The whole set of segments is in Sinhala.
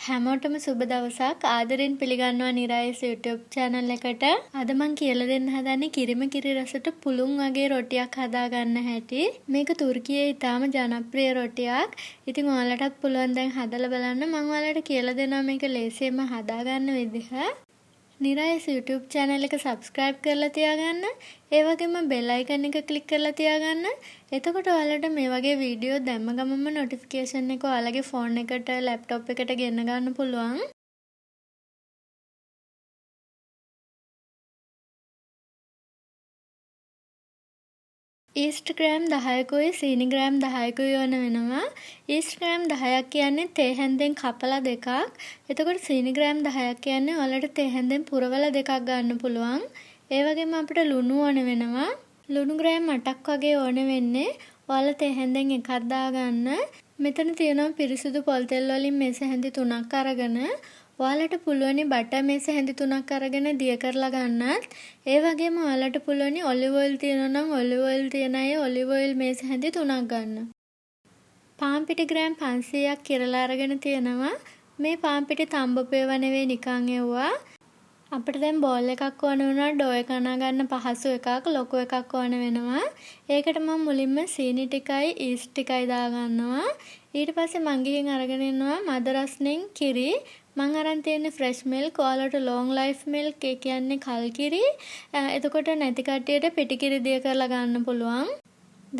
හැමෝටම සුබ දවසක් ආදරෙන් පිළිගන්නවා නිරායස YouTube channel එකට. අද මම කියලා දෙන්න හදන්නේ කිරිම කිරි රසට පුළුන් වගේ රොටියක් හදා ගන්න හැටි. මේක තුර්කියේ ඉතාම ජනප්‍රිය රොටියක්. ඉතින් ඔයාලටත් පුළුවන් දැන් හදලා බලන්න. මම ඔයාලට කියලා දෙනවා මේක ලේසියෙන්ම හදා ගන්න විදිහ. නිරායස YouTube channel එක subscribe කරලා තියාගන්න. ඒ වගේම bell icon එක click කරලා තියාගන්න. එතකොට ඔයාලට මේ වගේ වීඩියෝ දැම්ම ගමන්ම notification එක ඔයාලගේ phone එකට laptop එකට ගෙන්න ගන්න පුළුවන්. ඊස්ට් ග්‍රෑම් 10කුයි සීනි ග්‍රෑම් 10කුයි ඕන වෙනවා. ඊස්ට් ග්‍රෑම් 10ක් කියන්නේ තේ හැන්දෙන් කපලා දෙකක්. එතකොට සීනි ග්‍රෑම් 10ක් කියන්නේ ඔයාලට තේ හැන්දෙන් පුරවලා දෙකක් ගන්න පුළුවන්. ඒ වගේම අපිට ලුණු ඕන වෙනවා. ලුණු ග්‍රෑම් 8ක් වගේ ඕන වෙන්නේ. ඔයාලා තේ හැන්දෙන් එකක් දාගන්න. මෙතන තියෙනවා පිරිසිදු පොල් තෙල් වලින් මේස හැන්දි 3ක් අරගෙන ඔයාලට පුළුවනි බටර් මේස හැන්දි 3ක් අරගෙන දිය කරලා ගන්නත්. ඒ වගේම ඔයාලට පුළුවනි ඔලිව් ඔයිල් තියෙනවා නම් ඔලිව් ඔයිල් තියන අය ඔලිව් ඔයිල් මේස හැන්දි 3ක් ගන්න. පාන් පිටි ග්‍රෑම් 500ක් කිරලා අරගෙන තියෙනවා. මේ පාන් පිටි තඹපේව නෙවෙයි නිකන් එව්වා. අපිට දැන් බෝල් එකක් ඕන වුණා ඩෝ එක අනා ගන්න පහසු එකක් ලොකු එකක් ඕන වෙනවා. ඒකට මම මුලින්ම සීනි ටිකයි ඊස්ට් ටිකයි දාගන්නවා. ඊට පස්සේ මං ගිහින් අරගෙන එනවා මද රස්නෙන් කිරි. මං අරන් තියෙන්නේ ෆ්‍රෙෂ් මිල්ක්. ඔයාලට ලොන්ග් ලයිෆ් මිල්ක් ඒ කියන්නේ කල් කිරි. එතකොට නැති කට්ටියට පිටි කිරි දිය කරලා ගන්න පුළුවන්.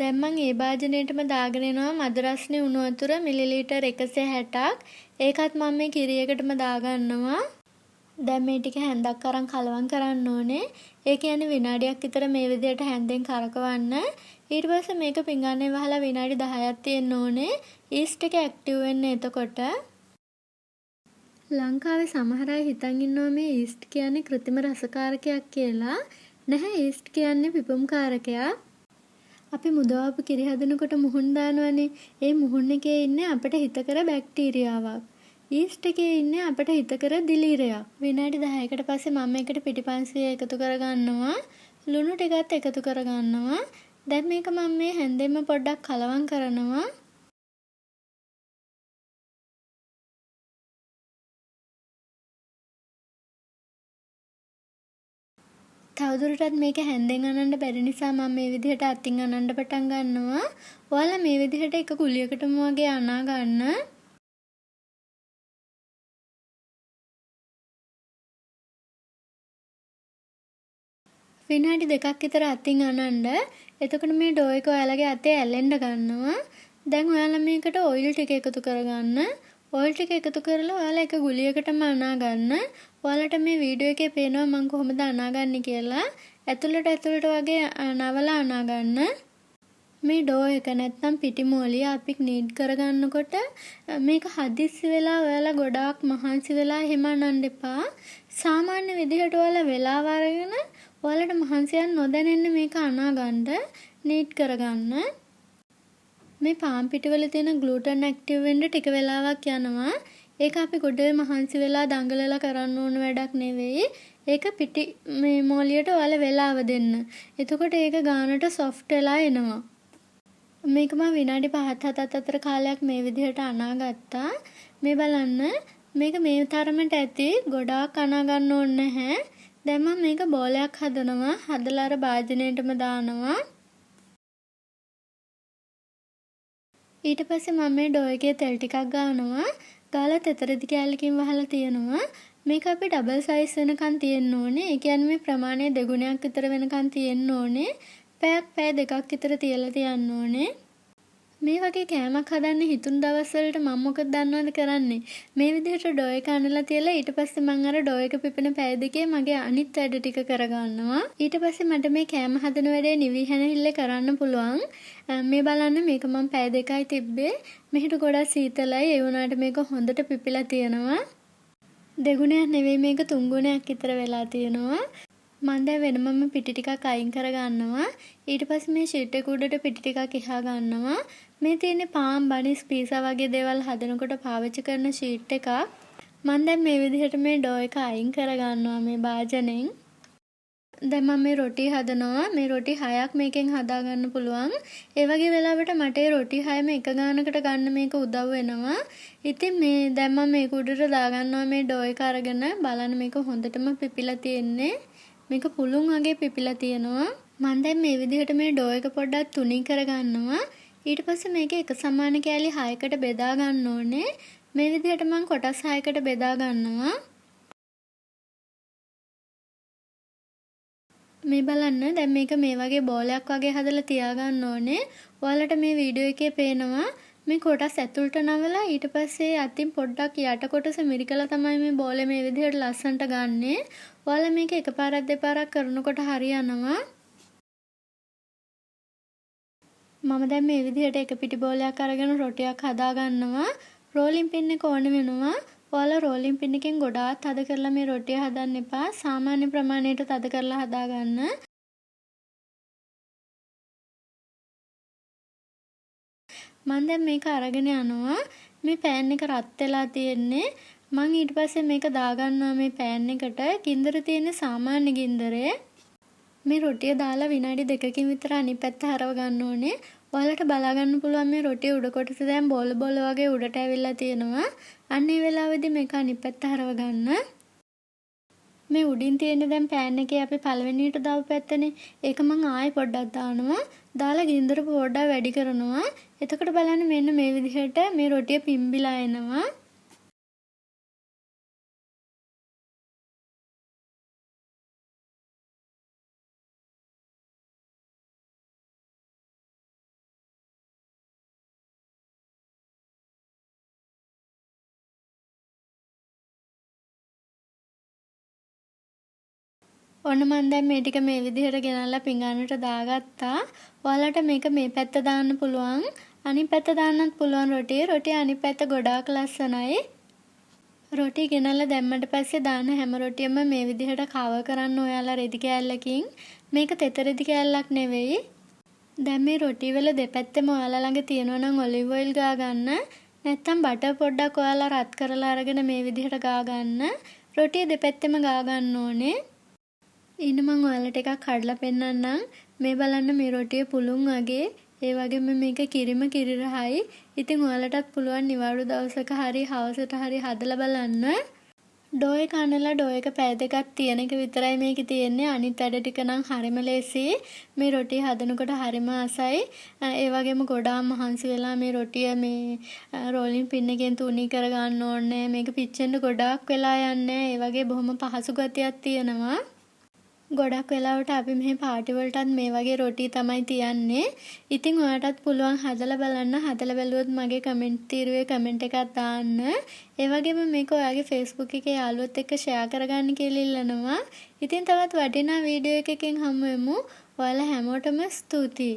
දැන් මං ඒ භාජනයේටම දාගෙන එනවා මද රස්නේ උණු වතුර මිලිලීටර් 160ක්. ඒකත් මම මේ කිරියකටම දාගන්නවා. දැන් මේ ටික හැන්දක් අරන් කලවම් කරන්න ඕනේ. ඒ කියන්නේ විනාඩියක් විතර මේ විදිහට හැන්දෙන් කරකවන්න. ඊට පස්සේ මේක පිඟානේ වහලා විනාඩි 10ක් තියෙන්න ඕනේ. ඊස්ට් එක ඇක්ටිව් වෙන්න එතකොට. ලංකාවේ සමහර අය හිතන් ඉන්නවා මේ ඊස්ට් කියන්නේ කෘත්‍රිම රසකාරකයක් කියලා. නැහැ, ඊස්ට් කියන්නේ පිපුම්කාරකයක්. අපි මුදවාපු කිරි හදනකොට මුහුන් දානවනේ. ඒ මුහුන් එකේ ඉන්නේ අපිට හිතකර බැක්ටීරියාවක්. ඊස්ට් එකේ ඉන්නේ අපිට හිතකර දිලීරයක්. විනාඩි 10කට පස්සේ මම එකට පිටි 500 එකතු කරගන්නවා. ලුණු ටිකත් එකතු කරගන්නවා. දැන් මේක මම මේ හැන්දෙන්ම පොඩ්ඩක් කලවම් කරනවා. තවදුරටත් මේක හැන්දෙන් අනන්න බැරි නිසා මම මේ විදිහට අතින් අනන්න පටන් ගන්නවා. ඔයාලා මේ විදිහට එක කුලියකටම වගේ අනා ගන්න. විනාඩි 2ක් විතර අතින් අනන්න. එතකොට මේ ඩෝ එක ඔයාලගේ අතේ ඇලෙන්න ගන්නවා. දැන් ඔයාලා මේකට ඔයිල් ටික එකතු කරගන්න. ඔයිල් ටික එකතු කරලා ඔයාලා එක ගුලියකටම අනා ගන්න. ඔයාලට මේ වීඩියෝ එකේ පේනවා මම කොහොමද අනාගන්නේ කියලා. ඇතුළට වගේ නවලා අනා ගන්න. මේ ඩෝ එක නැත්තම් පිටිමෝලිය අපි නීඩ් කරගන්නකොට මේක හදිස්සි වෙලා ඔයාලා ගොඩාක් මහන්සි වෙලා එහෙම අනන්න එපා. සාමාන්‍ය විදිහට ඔයාලා වෙලාව අරගෙන ඔයාලට මහන්සියක් නොදැනෙන්න මේක අනා ගන්න නීඩ් කරගන්න. මේ පාන් පිටිවල තියෙන ග්ලූටන් ඇක්ටිව් වෙන්න ටික වෙලාවක් යනවා. ඒක අපි ගොඩේ මහන්සි වෙලා දඟලලා කරන්න ඕන වැඩක් නෙවෙයි. ඒක පිටි මේ මෝලියට ඔයාලා වෙලාව දෙන්න. එතකොට ඒක ගානට සොෆ්ට් වෙලා එනවා. මේක මම විනාඩි 5-7 අතර කාලයක් මේ විදිහට අනාගත්තා. මේ බලන්න මේක මේ තරමට ඇති ගොඩාක් අනා ගන්න ඕනේ නැහැ. දැන් මම මේක බෝලයක් හදනවා. හදලා අර භාජනයේටම දානවා. ඊට පස්සේ මම මේ ඩෝ එකේ තෙල් ටිකක් ගන්නවා. ගාලා තෙතරදි කෑල්ලකින් වහලා තියනවා. මේක අපි ඩබල් සයිස් වෙනකන් තියෙන්න ඕනේ. ඒ කියන්නේ මේ ප්‍රමාණය දෙගුණයක් විතර වෙනකන් තියෙන්න ඕනේ. පැය දෙකක් විතර තියලා තියන්න ඕනේ. මේ වගේ කෑමක් හදන්න හිතුණු දවස් වලට මම මොකද දන්නවද කරන්නේ? මේ විදිහට ඩෝ එක අනලා තියලා ඊට පස්සේ මම අර ඩෝ එක පිපෙන පැය දෙකේ මගේ අනිත් වැඩ ටික කරගන්නවා. ඊට පස්සේ මට මේ කෑම හදන වැඩේ නිවි හැනහිල්ලේ කරන්න පුළුවන්. මේ බලන්න මේක මම පැය දෙකයි තිබ්බේ. මෙහෙට ගොඩක් සීතලයි. ඒ වුණාට මේක හොඳට පිපිලා තියෙනවා. දෙගුණයක් නෙවෙයි මේක තුන් ගුණයක් විතර වෙලා තියෙනවා. මම දැන් වෙනමම පිටි ටිකක් අයින් කරගන්නවා. ඊට පස්සේ මේ ෂීට් එක උඩට පිටි ටිකක් එහා ගන්නවා. මේ තියෙන්නේ පාන් බනිස් පීසා වගේ දේවල් හදනකොට පාවිච්චි කරන ෂීට් එකක්. මම දැන් මේ විදිහට මේ ඩෝ එක අයින් කරගන්නවා මේ භාජනෙන්. දැන් මම මේ රොටි හදනවා. මේ රොටි 6ක් මේකෙන් හදා ගන්න පුළුවන්. ඒ වගේ වෙලාවට මට ඒ රොටි 6ම එක ගානකට ගන්න මේක උදව් වෙනවා. ඉතින් මේ දැන් මම මේක උඩට දා ගන්නවා මේ ඩෝ එක අරගෙන බලන්න මේක හොඳටම පිපිලා තියෙන්නේ. මේක පුළුන් වගේ පිපිලා තියෙනවා. මම දැන් මේ විදිහට මේ ඩෝ එක පොඩ්ඩක් තුනී කර ගන්නවා. ඊට පස්සේ මේක එක සමාන කෑලි 6කට බෙදා ගන්න ඕනේ. මේ විදිහට මම කොටස් 6කට බෙදා ගන්නවා. මේ බලන්න දැන් මේක මේ වගේ බෝලයක් වගේ හදලා තියාගන්න ඕනේ. ඔයාලට මේ වීඩියෝ එකේ පේනවා මේ කොටස් ඇතුළට නවලා ඊට පස්සේ අතින් පොඩ්ඩක් යට කොටස මිරිකලා තමයි මේ බෝලේ මේ විදිහට ලස්සනට ගන්නෙ. ඔයාලා මේක එකපාරක් දෙපාරක් කරනකොට හරියනවා. මම දැන් මේ විදිහට එක පිටි බෝලයක් අරගෙන රොටියක් හදා ගන්නවා. රෝලින් පින් එක ඕන වෙනවා. ඔයාලා රෝලින් පින් එකෙන් ගොඩාක් තද කරලා මේ රොටිය හදන්න එපා. සාමාන්‍ය ප්‍රමාණයට තද කරලා හදා ගන්න. මම දැන් මේක අරගෙන යනවා. මේ පෑන් එක රත් වෙලා තියෙන්නේ. මම ඊට පස්සේ මේක දාගන්නවා මේ පෑන් එකට. ගින්දර තියෙන්නේ සාමාන්‍ය ගින්දරේ. මේ රොටිය දාලා විනාඩි 2කින් විතර අනිත් පැත්ත හරව ගන්න ඕනේ. ඔයාලට බලා ගන්න පුළුවන් මේ රොටිය උඩ කොටස දැන් බෝල බෝල වගේ උඩට ඇවිල්ලා තියෙනවා. අන්න ඒ වෙලාවේදී මේක අනිත් පැත්ත හරව ගන්න. මේ උඩින් තියෙන දැන් පෑන් එකේ අපි පළවෙනියට දාපු පැත්තනේ. ඒක මම ආයෙ පොඩ්ඩක් දානවා. දාලා ගින්දර පොඩ්ඩක් වැඩි කරනවා. එතකොට බලන්න මෙන්න මේ විදිහට මේ රොටිය පිම්බිලා එනවා. ඔන්න මම දැන් මේ ටික මේ විදිහට ගෙනල්ලා පිඟානට දාගත්තා. ඔයාලට මේක මේ පැත්ත දාන්න පුළුවන්. අනිත් පැත්ත දාන්නත් පුළුවන් රොටිය. රොටිය අනිත් පැත්ත ගොඩාක් ලස්සනයි. රොටිය ගෙනල්ලා දැම්මට පස්සේ දාන හැම රොටියම මේ විදිහට කවර් කරන්න ඔයාලා රෙදි කෑල්ලකින්. මේක තෙත රෙදි කෑල්ලක් නෙවෙයි. දැන් මේ රොටි වල දෙපැත්තෙම ඔයාලා ළඟ තියෙනවා නම් ඔලිව් ඔයිල් ගා ගන්න. නැත්තම් බටර් පොඩ්ඩක් ඔයාලා රත් කරලා අරගෙන මේ විදිහට ගා ගන්න. රොටිය දෙපැත්තෙම ගා ගන්න ඕනේ. ඉන්න මම ඔයාලට එකක් කඩලා පෙන්නන්නම්. මේ බලන්න මේ රොටිය පුළුන් වගේ. ඒ වගේම මේක කිරිම කිරි රහයි. ඉතින් ඔයාලටත් පුළුවන් නිවාඩු දවසක හරි හවසට හරි හදලා බලන්න. ඩෝ එක අනලා ඩෝ එක පැය දෙකක් තියෙන එක විතරයි මේකේ තියෙන්නේ. අනිත් වැඩ ටික නම් හරිම ලේසි. මේ රොටිය හදනකොට හරිම ආසයි. ඒ වගේම ගොඩාක් මහන්සි වෙලා මේ රොටිය මේ රෝලින් පින් එකෙන් තුනී කර ගන්න ඕනේ. මේක පිච්චෙන්න ගොඩාක් වෙලා යන්නේ. ඒ වගේ බොහොම පහසු ගතියක් තියෙනවා. ගොඩක් වෙලාවට අපි මෙහි පාටි වලටත් මේ වගේ රොටි තමයි තියන්නේ. ඉතින් ඔයාලටත් පුළුවන් හදලා බලන්න. හදලා බැලුවොත් මගේ කමෙන්ට් තීරුවේ කමෙන්ට් එකක් දාන්න. ඒ වගේම මේක ඔයාගේ Facebook එකේ යාළුවොත් එක්ක ෂෙයා කරගන්න කියලා ඉල්ලනවා. ඉතින් තවත් වටිනා වීඩියෝ එකකින් හමු වෙමු. ඔයාලා හැමෝටම ස්තුතියි.